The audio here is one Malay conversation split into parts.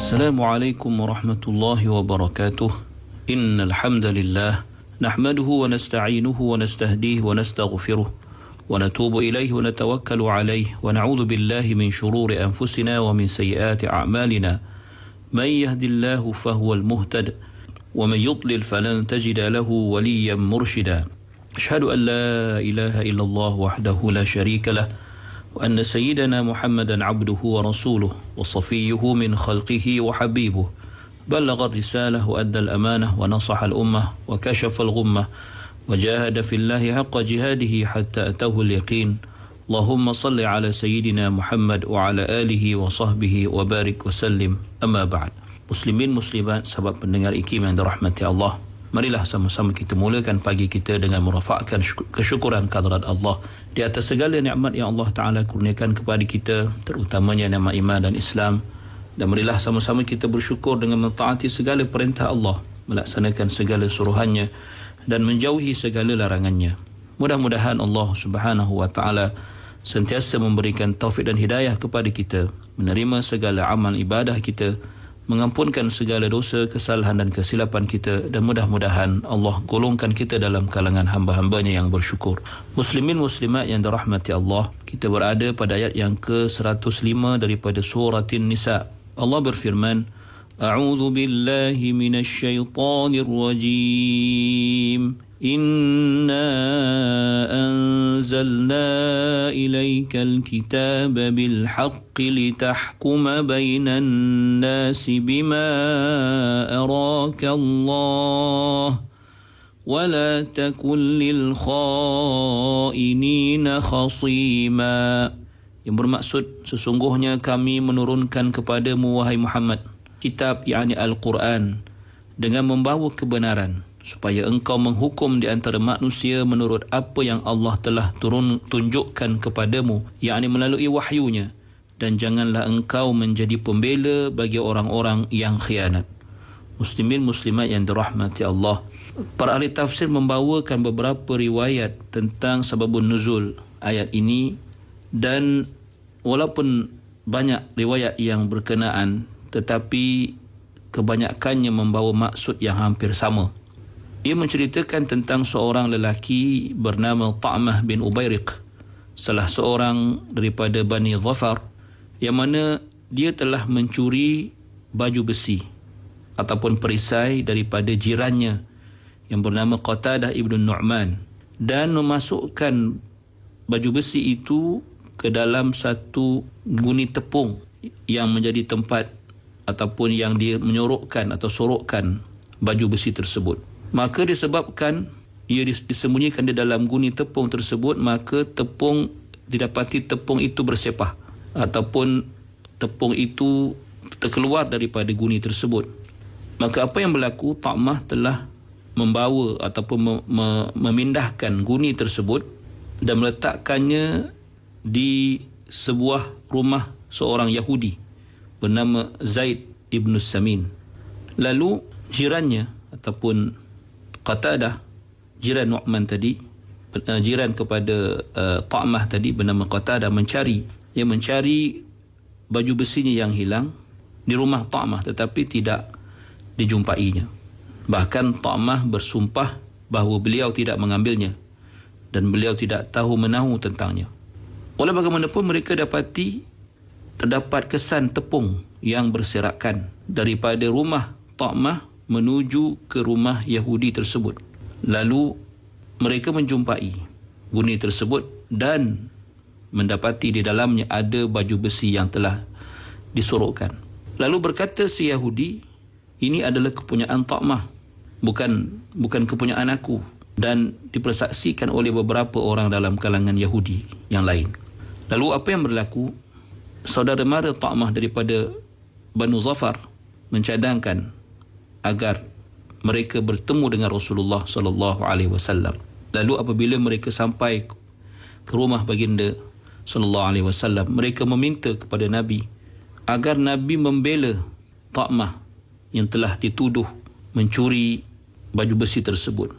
السلام عليكم ورحمة الله وبركاته. إن الحمد لله نحمده ونستعينه ونستهديه ونستغفره ونتوب إليه ونتوكل عليه ونعوذ بالله من شرور أنفسنا ومن سيئات أعمالنا. من يهد الله فهو المهتد ومن يضلل فلن تجد له وليا مرشدا. أشهد أن لا إله إلا الله وحده لا شريك له وأن سيدنا محمدا عبده ورسوله وصفيه من خلقه وحبيبه بلغ الرسالة وأدى الأمانة ونصح الأمة وكشف الغمة وجاهد في الله حق جهاده حتى أتاه اليقين. اللهم صل على سيدنا محمد وعلى آله وصحبه وبارك وسلم. أما بعد. Muslimin muslimat, sahabat pendengar IKIM yang dirahmati Allah, marilah sama-sama kita mulakan pagi kita dengan merafakkan kesyukuran kehadirat Allah di atas segala nikmat yang Allah Ta'ala kurniakan kepada kita, terutamanya nikmat iman dan Islam. Dan marilah sama-sama kita bersyukur dengan mentaati segala perintah Allah, melaksanakan segala suruhannya dan menjauhi segala larangannya. Mudah-mudahan Allah Subhanahu wa Ta'ala sentiasa memberikan taufik dan hidayah kepada kita, menerima segala amal ibadah kita, mengampunkan segala dosa, kesalahan dan kesilapan kita, dan mudah-mudahan Allah golongkan kita dalam kalangan hamba-hambanya yang bersyukur. Muslimin muslimat yang dirahmati Allah, kita berada pada ayat yang ke-105 daripada surah An-Nisa. Allah berfirman, A'udzu billahi minasy syaithanir rajim. Inna anzalna ilaikal kitaba bil haqqi litahkuma bainan nasi bima araka Allah wa la takun lil khainina khasima. Yang bermaksud, sesungguhnya kami menurunkan kepadamu wahai Muhammad kitab, yakni Al-Quran, dengan membawa kebenaran, supaya engkau menghukum di antara manusia menurut apa yang Allah telah tunjukkan kepadamu, yakni melalui wahyunya, dan janganlah engkau menjadi pembela bagi orang-orang yang khianat. Muslimin muslimat yang dirahmati Allah, para ahli tafsir membawakan beberapa riwayat tentang sababun nuzul ayat ini, dan walaupun banyak riwayat yang berkenaan, tetapi kebanyakannya membawa maksud yang hampir sama. Ia menceritakan tentang seorang lelaki bernama Ta'mah bin Ubayriq, salah seorang daripada Bani Zafar, yang mana dia telah mencuri baju besi ataupun perisai daripada jirannya yang bernama Qatadah ibn Nu'man, dan memasukkan baju besi itu ke dalam satu guni tepung yang menjadi tempat ataupun yang dia menyorokkan atau sorokkan baju besi tersebut. Maka disebabkan ia disembunyikan di dalam guni tepung tersebut, maka didapati tepung itu bersepah ataupun tepung itu terkeluar daripada guni tersebut. Maka apa yang berlaku, Ta'mah telah membawa ataupun memindahkan guni tersebut dan meletakkannya di sebuah rumah seorang Yahudi bernama Zaid ibn Samin. Lalu jirannya ataupun Qatadah, jiran Nu'man tadi, jiran kepada Ta'mah tadi bernama Qatadah, mencari baju besinya yang hilang di rumah Ta'mah, tetapi tidak dijumpainya. Bahkan Ta'mah bersumpah bahawa beliau tidak mengambilnya dan beliau tidak tahu menahu tentangnya. Walau bagaimanapun mereka dapati terdapat kesan tepung yang berserakan daripada rumah Ta'mah menuju ke rumah Yahudi tersebut. Lalu mereka menjumpai guni tersebut dan mendapati di dalamnya ada baju besi yang telah disorokkan. Lalu berkata si Yahudi, ini adalah kepunyaan Ta'mah, bukan kepunyaan aku, dan dipersaksikan oleh beberapa orang dalam kalangan Yahudi yang lain. Lalu apa yang berlaku? Saudara mara Ta'mah daripada Banu Zafar mencadangkan agar mereka bertemu dengan Rasulullah sallallahu alaihi wasallam. Lalu apabila mereka sampai ke rumah baginda sallallahu alaihi wasallam, mereka meminta kepada Nabi agar Nabi membela Ta'mah yang telah dituduh mencuri baju besi tersebut.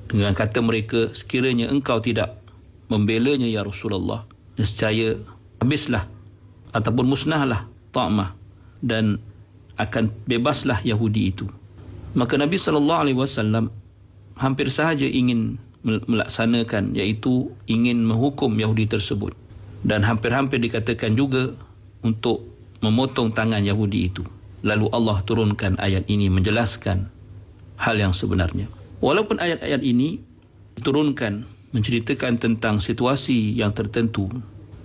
Dengan kata mereka, sekiranya engkau tidak membelanya ya Rasulullah, nescaya habislah ataupun musnahlah Ta'mah dan akan bebaslah Yahudi itu. Maka Nabi SAW hampir sahaja ingin melaksanakan, iaitu ingin menghukum Yahudi tersebut, dan hampir-hampir dikatakan juga untuk memotong tangan Yahudi itu. Lalu Allah turunkan ayat ini menjelaskan hal yang sebenarnya. Walaupun ayat-ayat ini diturunkan menceritakan tentang situasi yang tertentu,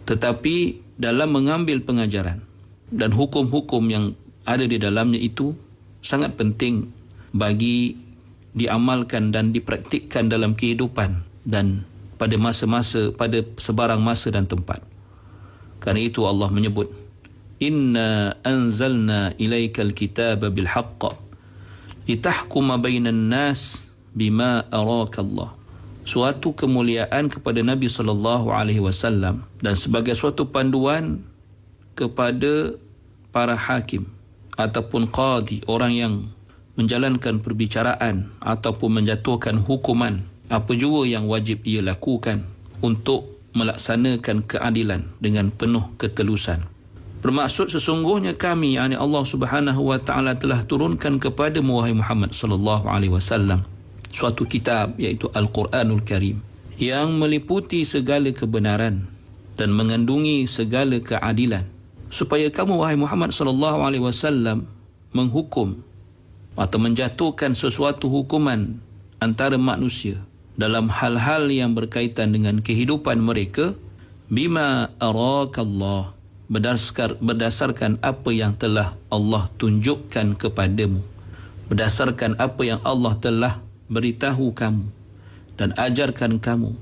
tetapi dalam mengambil pengajaran dan hukum-hukum yang ada di dalamnya itu sangat penting bagi diamalkan dan dipraktikkan dalam kehidupan dan pada masa-masa, pada sebarang masa dan tempat. Kerana itu Allah menyebut, Inna anzalna ilaikal kitaba bil haqq litahkuma bainan nas bima araka Allah. Suatu kemuliaan kepada Nabi SAW dan sebagai suatu panduan kepada para hakim ataupun qadi, orang yang menjalankan perbicaraan ataupun menjatuhkan hukuman, apa jua yang wajib ia lakukan untuk melaksanakan keadilan dengan penuh ketelusan. Bermaksud sesungguhnya kami, yakni Allah Subhanahu wa taala, telah turunkan kepadamu wahai Muhammad sallallahu alaihi wasallam suatu kitab, iaitu Al-Quranul Karim, yang meliputi segala kebenaran dan mengandungi segala keadilan, supaya kamu wahai Muhammad sallallahu alaihi wasallam menghukum atau menjatuhkan sesuatu hukuman antara manusia dalam hal-hal yang berkaitan dengan kehidupan mereka, bima arakallah, berdasarkan apa yang telah Allah tunjukkan kepadamu, berdasarkan apa yang Allah telah beritahu kamu dan ajarkan kamu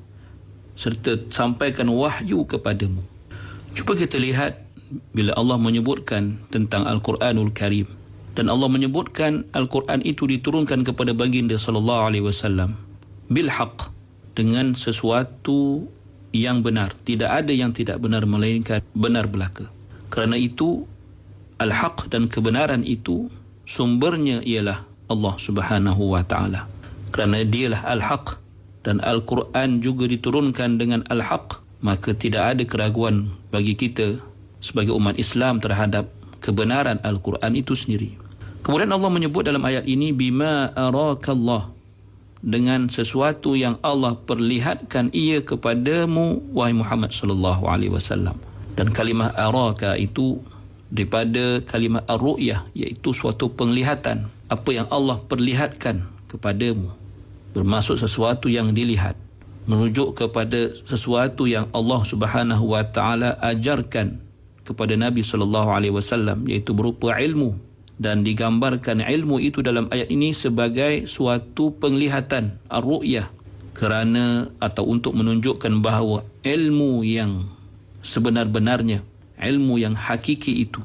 serta sampaikan wahyu kepadamu. Cuba kita lihat bila Allah menyebutkan tentang Al-Quranul Karim, dan Allah menyebutkan Al-Quran itu diturunkan kepada baginda sallallahu alaihi wasallam bil haqq, dengan sesuatu yang benar. Tidak ada yang tidak benar melainkan benar belaka. Kerana itu al-haq dan kebenaran itu sumbernya ialah Allah Subhanahu wa taala. Kerana dialah al-haq dan Al-Quran juga diturunkan dengan al-haq, maka tidak ada keraguan bagi kita sebagai umat Islam terhadap kebenaran Al-Quran itu sendiri. Kemudian Allah menyebut dalam ayat ini bima arakallah, dengan sesuatu yang Allah perlihatkan ia kepadamu wahai Muhammad sallallahu alaihi wasallam. Dan kalimah araka itu daripada kalimah ar-ru'yah, iaitu suatu penglihatan. Apa yang Allah perlihatkan kepadamu bermaksud sesuatu yang dilihat, merujuk kepada sesuatu yang Allah Subhanahu wa taala ajarkan kepada Nabi sallallahu alaihi wasallam, iaitu berupa ilmu. Dan digambarkan ilmu itu dalam ayat ini sebagai suatu penglihatan, ar-ru'yah, kerana atau untuk menunjukkan bahawa ilmu yang sebenar-benarnya, ilmu yang hakiki itu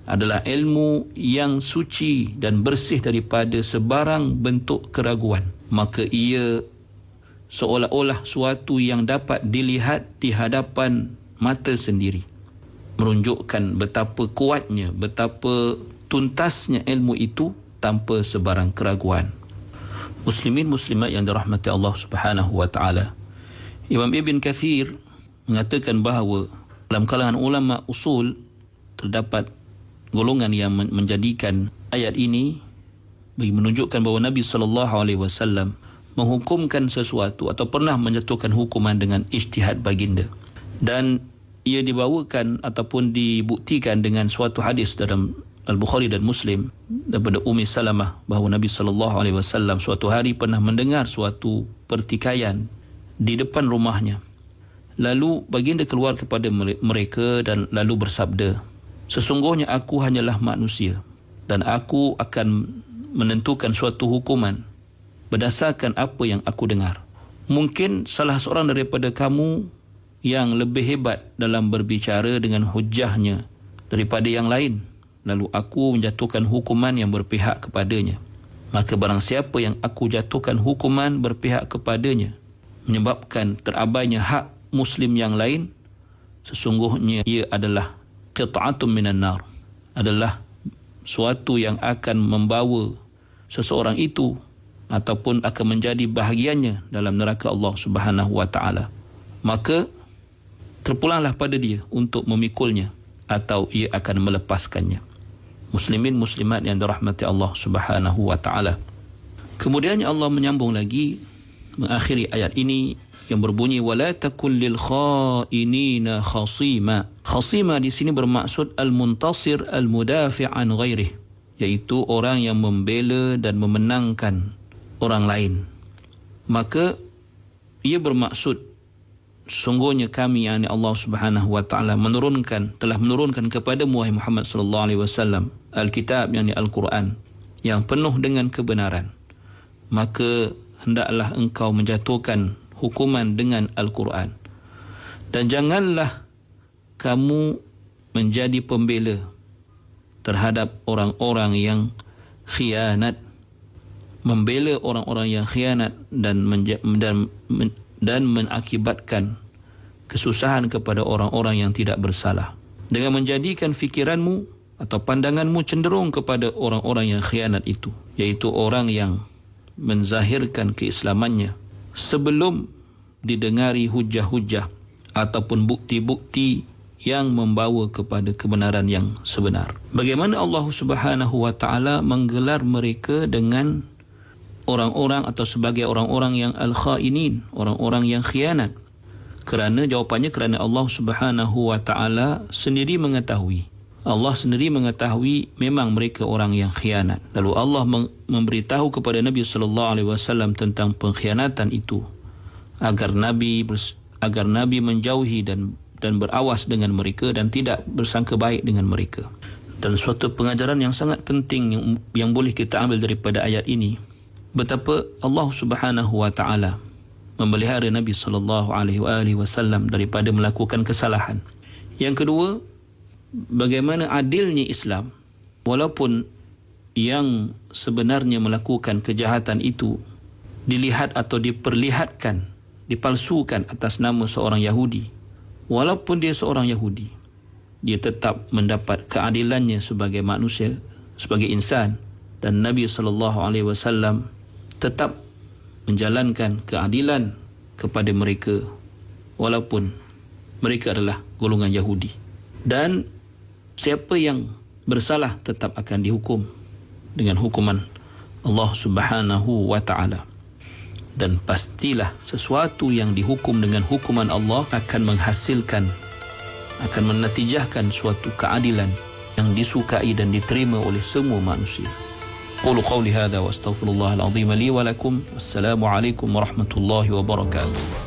adalah ilmu yang suci dan bersih daripada sebarang bentuk keraguan. Maka ia seolah-olah suatu yang dapat dilihat di hadapan mata sendiri, menunjukkan betapa kuatnya, betapa tuntasnya ilmu itu tanpa sebarang keraguan. Muslimin muslimat yang dirahmati Allah Subhanahu wa taala, Imam Ibn Kathir mengatakan bahawa dalam kalangan ulama usul terdapat golongan yang menjadikan ayat ini bagi menunjukkan bahawa Nabi sallallahu alaihi wasallam menghukumkan sesuatu atau pernah menjatuhkan hukuman dengan ijtihad baginda, dan ia dibawakan ataupun dibuktikan dengan suatu hadis dalam Al-Bukhari dan Muslim daripada Ummi Salamah bahawa Nabi sallallahu alaihi wasallam suatu hari pernah mendengar suatu pertikaian di depan rumahnya. Lalu baginda keluar kepada mereka dan lalu bersabda, sesungguhnya aku hanyalah manusia dan aku akan menentukan suatu hukuman berdasarkan apa yang aku dengar. Mungkin salah seorang daripada kamu yang lebih hebat dalam berbicara dengan hujahnya daripada yang lain, lalu aku menjatuhkan hukuman yang berpihak kepadanya. Maka barang siapa yang aku jatuhkan hukuman berpihak kepadanya menyebabkan terabainya hak Muslim yang lain, sesungguhnya ia adalah qit'atun minan nar, adalah suatu yang akan membawa seseorang itu ataupun akan menjadi bahagiannya dalam neraka Allah Subhanahu wa taala. Maka terpulanglah pada dia untuk memikulnya atau ia akan melepaskannya. muslimin muslimat yang dirahmati Allah Subhanahu wa taala. Kemudian Allah menyambung lagi mengakhiri ayat ini yang berbunyi wala takul lil khainina khasima. Khasima di sini bermaksud al-muntasir al-mudafi' an ghairih, iaitu orang yang membela dan memenangkan orang lain. Maka ia bermaksud sungguhnya kami, yakni Allah Subhanahu wa taala telah menurunkan kepada Muhammad sallallahu alaihi wasallam Alkitab, yakni Al-Quran, yang penuh dengan kebenaran. Maka hendaklah engkau menjatuhkan hukuman dengan Al-Quran, dan janganlah kamu menjadi pembela terhadap orang-orang yang khianat, membela orang-orang yang khianat dan mengakibatkan kesusahan kepada orang-orang yang tidak bersalah, dengan menjadikan fikiranmu atau pandanganmu cenderung kepada orang-orang yang khianat itu, iaitu orang yang menzahirkan keislamannya sebelum didengari hujah-hujah ataupun bukti-bukti yang membawa kepada kebenaran yang sebenar. Bagaimana Allah Subhanahu wa taala menggelar mereka dengan orang-orang atau sebagai orang-orang yang al-khainin, orang-orang yang khianat? Kerana jawapannya kerana Allah Subhanahu wa taala sendiri mengetahui. Allah sendiri mengetahui memang mereka orang yang khianat. Lalu Allah memberitahu kepada Nabi sallallahu alaihi wasallam tentang pengkhianatan itu agar Nabi menjauhi dan berawas dengan mereka dan tidak bersangka baik dengan mereka. Dan suatu pengajaran yang sangat penting yang boleh kita ambil daripada ayat ini, betapa Allah Subhanahu wa taala memelihara Nabi sallallahu alaihi wasallam daripada melakukan kesalahan. Yang kedua, bagaimana adilnya Islam, walaupun yang sebenarnya melakukan kejahatan itu dilihat atau diperlihatkan, dipalsukan atas nama seorang Yahudi, walaupun dia seorang Yahudi, dia tetap mendapat keadilannya sebagai manusia, sebagai insan, dan Nabi sallallahu alaihi wasallam tetap menjalankan keadilan kepada mereka walaupun mereka adalah golongan Yahudi. Dan siapa yang bersalah tetap akan dihukum dengan hukuman Allah Subhanahu wa taala. Dan pastilah sesuatu yang dihukum dengan hukuman Allah akan menghasilkan, akan menatijahkan suatu keadilan yang disukai dan diterima oleh semua manusia. Qulu qawli hadha wa astaghfirullahal azim li wa lakum. Wassalamu alaikum warahmatullahi wabarakatuh.